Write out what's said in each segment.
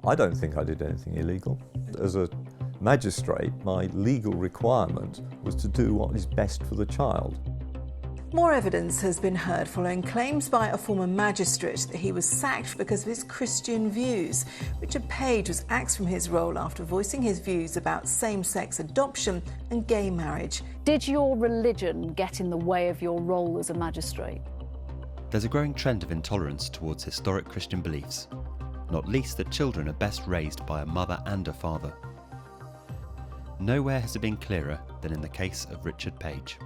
I don't think I did anything illegal. As a magistrate, my legal requirement was to do what is best for the child. More evidence has been heard following claims by a former magistrate that he was sacked because of his Christian views. Richard Page was axed from his role after voicing his views about same-sex adoption and gay marriage. Did your religion get in the way of your role as a magistrate? There's a growing trend of intolerance towards historic Christian beliefs, not least that children are best raised by a mother and a father. Nowhere has it been clearer than in the case of Richard Page.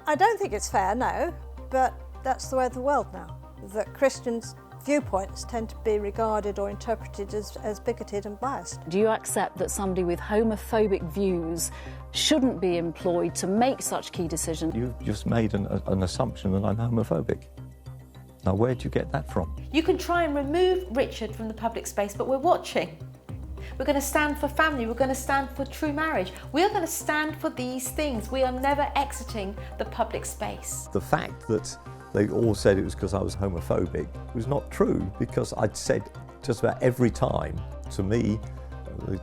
I don't think it's fair, no, but that's the way of the world now, that Christians' viewpoints tend to be regarded or interpreted as bigoted and biased. Do you accept that somebody with homophobic views shouldn't be employed to make such key decisions? You've just made an assumption that I'm homophobic. Now, where'd you get that from? You can try and remove Richard from the public space, but we're watching. We're going to stand for family, we're going to stand for true marriage. We are going to stand for these things. We are never exiting the public space. The fact that they all said it was because I was homophobic was not true, because I'd said just about every time, to me,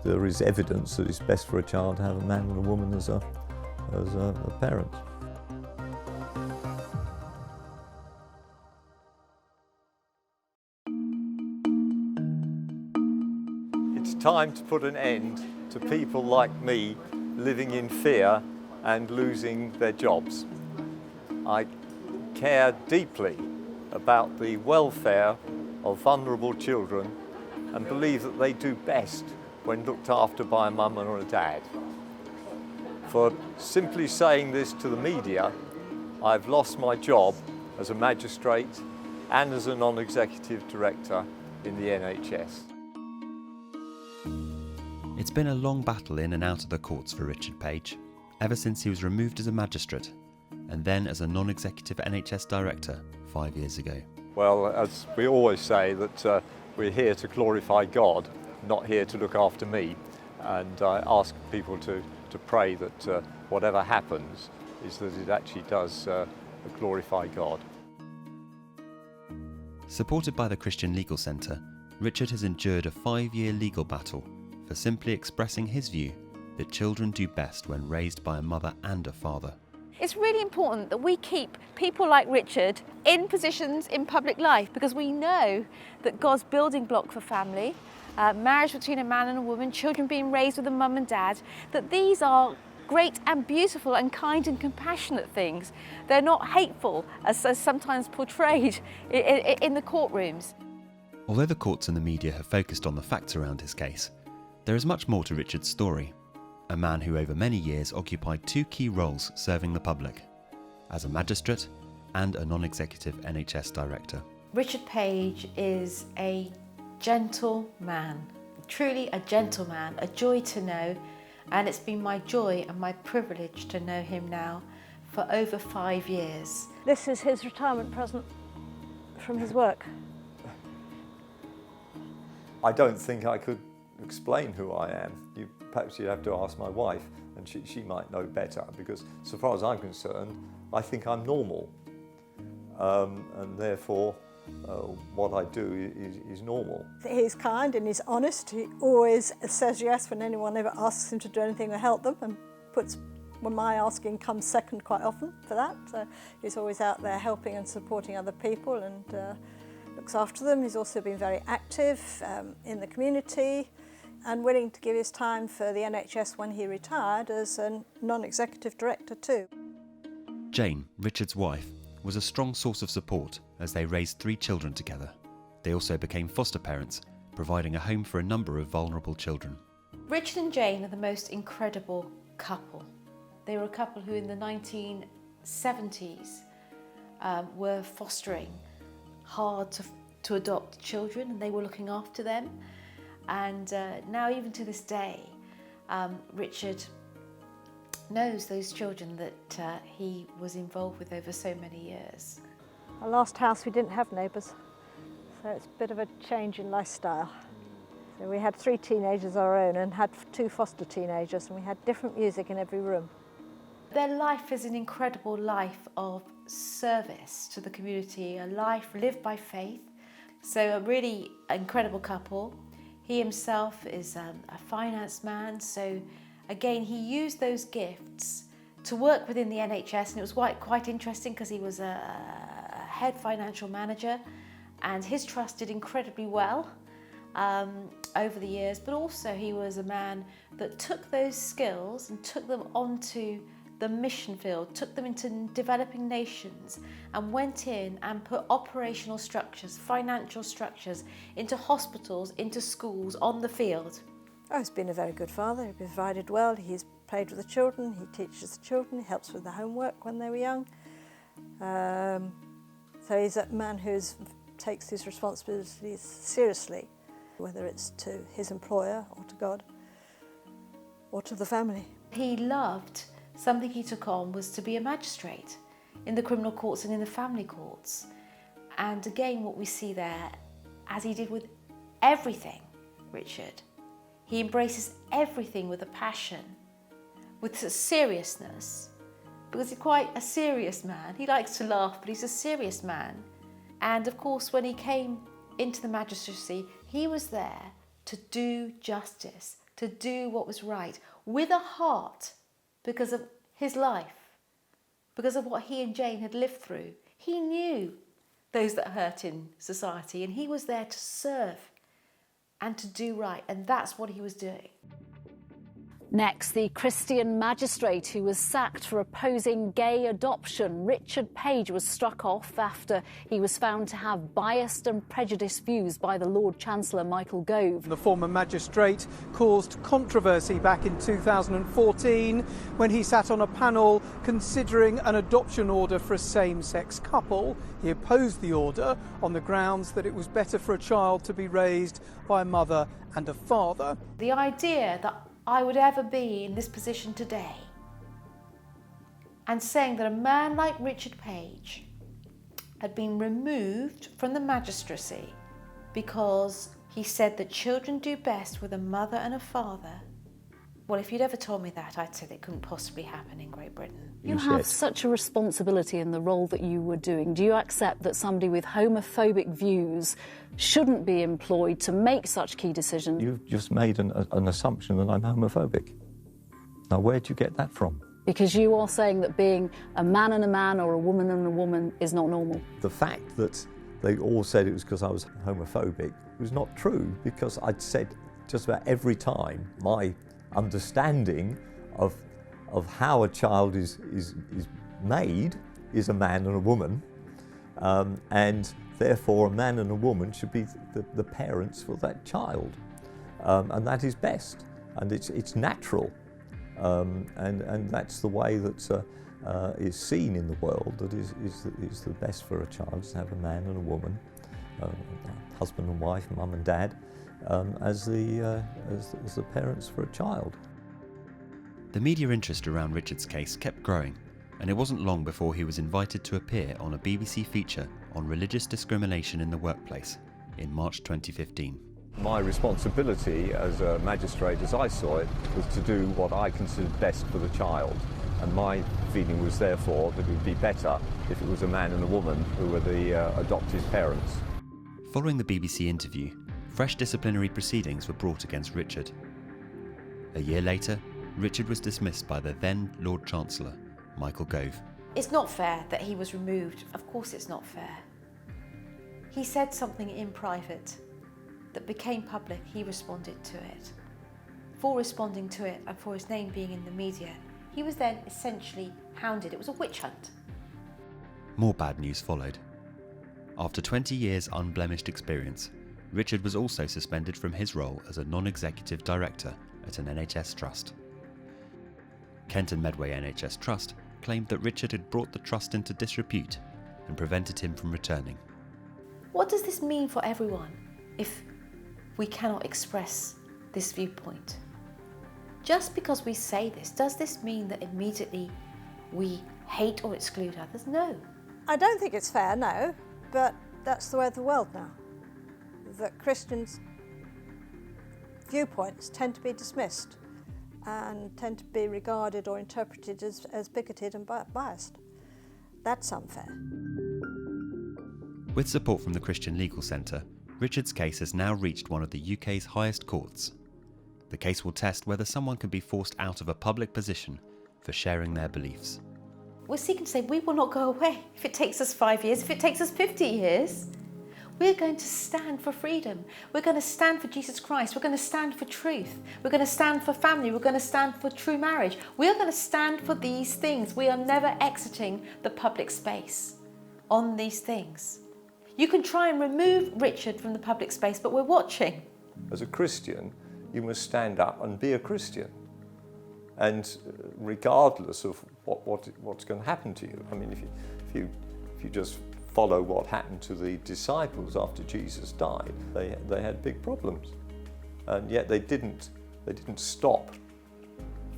there is evidence that it's best for a child to have a man and a woman as a parent. It's time to put an end to people like me living in fear and losing their jobs. I care deeply about the welfare of vulnerable children and believe that they do best when looked after by a mum or a dad. For simply saying this to the media, I've lost my job as a magistrate and as a non-executive director in the NHS. It's been a long battle in and out of the courts for Richard Page, ever since he was removed as a magistrate and then as a non-executive NHS director 5 years ago. Well, as we always say, that we're here to glorify God, not here to look after me. And I ask people to pray that whatever happens is that it actually does glorify God. Supported by the Christian Legal Centre, Richard has endured a 5-year legal battle for simply expressing his view that children do best when raised by a mother and a father. It's really important that we keep people like Richard in positions in public life, because we know that God's building block for family, marriage between a man and a woman, children being raised with a mum and dad, that these are great and beautiful and kind and compassionate things. They're not hateful, as sometimes portrayed in the courtrooms. Although the courts and the media have focused on the facts around his case, there is much more to Richard's story. A man who over many years occupied 2 key roles serving the public, as a magistrate and a non-executive NHS director. Richard Page is a gentle man, truly a gentleman, a joy to know, and it's been my joy and my privilege to know him now for over 5 years. This is his retirement present from his work. I don't think I could explain who I am. Perhaps you'd have to ask my wife, and she might know better, because so far as I'm concerned, I think I'm normal. And therefore, what I do is normal. He's kind and he's honest. He always says yes when anyone ever asks him to do anything to help them, and puts, when my asking comes second quite often for that. So he's always out there helping and supporting other people and looks after them. He's also been very active in the community and willing to give his time for the NHS when he retired as a non-executive director too. Jane, Richard's wife, was a strong source of support as they raised 3 children together. They also became foster parents, providing a home for a number of vulnerable children. Richard and Jane are the most incredible couple. They were a couple who in the 1970s were fostering hard to adopt children, and they were looking after them. And now, even to this day, Richard knows those children that he was involved with over so many years. Our last house we didn't have neighbours, so it's a bit of a change in lifestyle. So we had 3 teenagers of our own and had 2 foster teenagers, and we had different music in every room. Their life is an incredible life of service to the community, a life lived by faith. So a really incredible couple He himself is a finance man, so again he used those gifts to work within the NHS, and it was quite interesting because he was a head financial manager and his trust did incredibly well over the years, but also he was a man that took those skills and took them onto the mission field, took them into developing nations and went in and put operational structures, financial structures into hospitals, into schools, on the field. Oh, he's been a very good father. He provided well. He's played with the children. He teaches the children. He helps with the homework when they were young. So he's a man who takes his responsibilities seriously, whether it's to his employer or to God or to the family. He loved, something he took on was to be a magistrate in the criminal courts and in the family courts. And again, what we see there, as he did with everything, Richard, he embraces everything with a passion, with a seriousness, because he's quite a serious man. He likes to laugh, but he's a serious man. And of course, when he came into the magistracy, he was there to do justice, to do what was right, with a heart, because of his life, because of what he and Jane had lived through. He knew those that hurt in society, and he was there to serve and to do right, and that's what he was doing. Next, the Christian magistrate who was sacked for opposing gay adoption. Richard Page was struck off after he was found to have biased and prejudiced views by the Lord Chancellor Michael Gove. The former magistrate caused controversy back in 2014 when he sat on a panel considering an adoption order for a same-sex couple. He opposed the order on the grounds that it was better for a child to be raised by a mother and a father. The idea that I would ever be in this position today and saying that a man like Richard Page had been removed from the magistracy because he said that children do best with a mother and a father. Well, if you'd ever told me that, I'd say that couldn't possibly happen in Great Britain. You have such a responsibility in the role that you were doing. Do you accept that somebody with homophobic views shouldn't be employed to make such key decisions? You've just made an assumption that I'm homophobic. Now, where'd you get that from? Because you are saying that being a man and a man or a woman and a woman is not normal. The fact that they all said it was because I was homophobic was not true, because I'd said just about every time my understanding of how a child is made is a man and a woman, and therefore a man and a woman should be the parents for that child, and that is best, and it's natural, and that's the way that is seen in the world, that is the best for a child, is to have a man and a woman, husband and wife, mum and dad, as the parents for a child. The media interest around Richard's case kept growing, and it wasn't long before he was invited to appear on a BBC feature on religious discrimination in the workplace in March 2015. My responsibility as a magistrate, as I saw it, was to do what I considered best for the child, and my feeling was therefore that it would be better if it was a man and a woman who were the adoptive parents. Following the BBC interview, fresh disciplinary proceedings were brought against Richard. A year later, Richard was dismissed by the then Lord Chancellor, Michael Gove. It's not fair that he was removed. Of course it's not fair. He said something in private that became public. He responded to it. For responding to it and for his name being in the media, he was then essentially hounded. It was a witch hunt. More bad news followed. After 20 years' unblemished experience, Richard was also suspended from his role as a non-executive director at an NHS Trust. Kent and Medway NHS Trust claimed that Richard had brought the trust into disrepute and prevented him from returning. What does this mean for everyone if we cannot express this viewpoint? Just because we say this, does this mean that immediately we hate or exclude others? No. I don't think it's fair, no, but that's the way of the world now. That Christians' viewpoints tend to be dismissed and tend to be regarded or interpreted as bigoted and biased. That's unfair. With support from the Christian Legal Centre, Richard's case has now reached one of the UK's highest courts. The case will test whether someone can be forced out of a public position for sharing their beliefs. We're seeking to say we will not go away if it takes us 5 years, if it takes us 50 years. We're going to stand for freedom. We're going to stand for Jesus Christ. We're going to stand for truth. We're going to stand for family. We're going to stand for true marriage. We're going to stand for these things. We are never exiting the public space on these things. You can try and remove Richard from the public space, but we're watching. As a Christian, you must stand up and be a Christian. And regardless of what's going to happen to you. I mean, if you just follow what happened to the disciples after Jesus died, they had big problems, and yet they didn't stop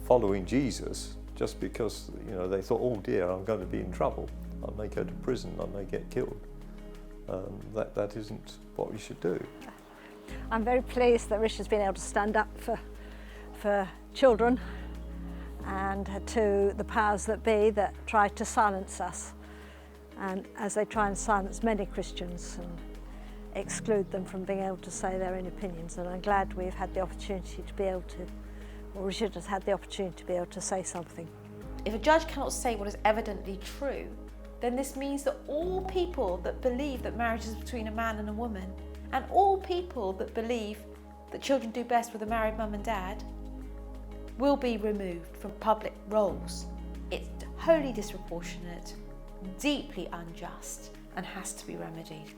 following Jesus just because they thought, oh dear, I'm going to be in trouble. I may go to prison. I may get killed. That isn't what we should do. I'm very pleased that Richard's been able to stand up for children and to the powers that be that try to silence us, and as they try and silence many Christians and exclude them from being able to say their own opinions. And I'm glad we've had the opportunity to be able to, or Richard has had the opportunity to be able to say something. If a judge cannot say what is evidently true, then this means that all people that believe that marriage is between a man and a woman, and all people that believe that children do best with a married mum and dad, will be removed from public roles. It's wholly disproportionate, deeply unjust, and has to be remedied.